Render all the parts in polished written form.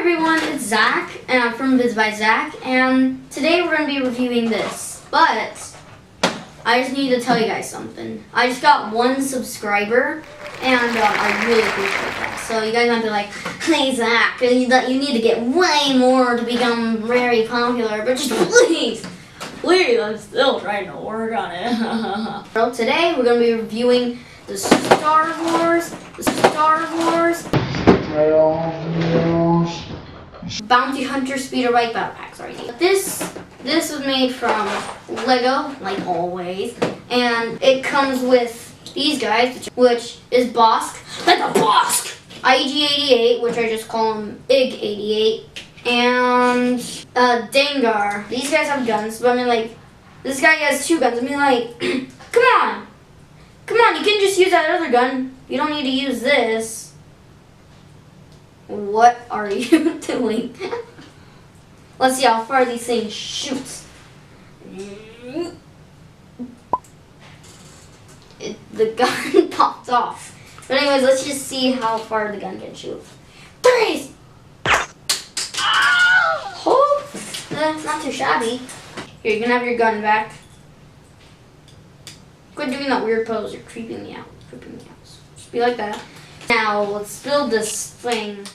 everyone, it's Zach from Vids by Zach, and today we're going to be reviewing this. But I just need to tell you guys something. I just got 1 subscriber, and I really appreciate that. So you guys might be like, "Hey Zach, you need to get way more to become very popular," but just please, I'm still trying to work on it. So today we're going to be reviewing the Star Wars Bounty Hunter Speeder Bike Battle Pack. Sorry. This was made from Lego, like always, and it comes with these guys, which is Bossk, like a Bossk, IG-88, which I just call him IG-88, and Dengar. These guys have guns, but I mean, like, this guy has 2 guns. I mean, like, come on, you can just use that other gun. You don't need to use this. What are you doing? Let's see how far these things shoot. The gun popped off. But anyways, let's just see how far the gun can shoot. Freeze! Oh, that's not too shabby. Here, you can have your gun back. Quit doing that weird pose. You're creeping me out. Just be like that. Now, let's build this thing.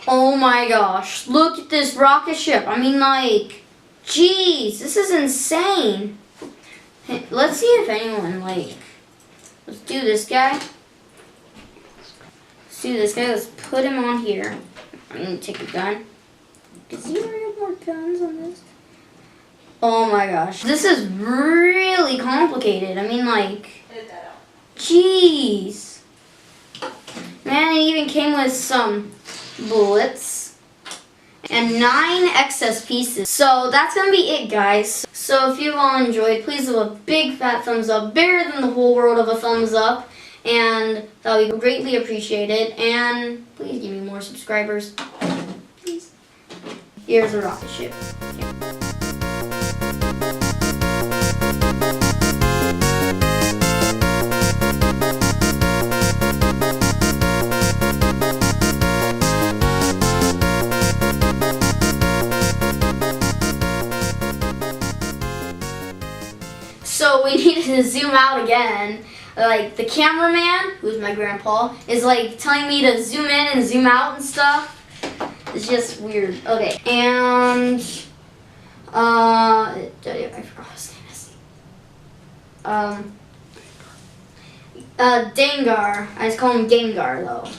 Oh my gosh, look at this rocket ship. I mean, like, jeez, this is insane. Hey, let's see if anyone, like, let's do this guy. Let's put him on here. I'm gonna take a gun. Does he have more guns on this? Oh my gosh, this is really complicated. I mean, like, jeez. Man, it even came with some bullets and 9 excess pieces. So that's gonna be it, guys. So if you all enjoyed, please leave a big fat thumbs up, bigger than the whole world of a thumbs up, and that would be greatly appreciated. And please give me more subscribers, please. Here's a rocket ship. Here. So we needed to zoom out again. Like the cameraman, who's my grandpa, is like telling me to zoom in and zoom out and stuff. It's just weird. Okay, and I forgot his name is. Dengar. I just call him Gengar though.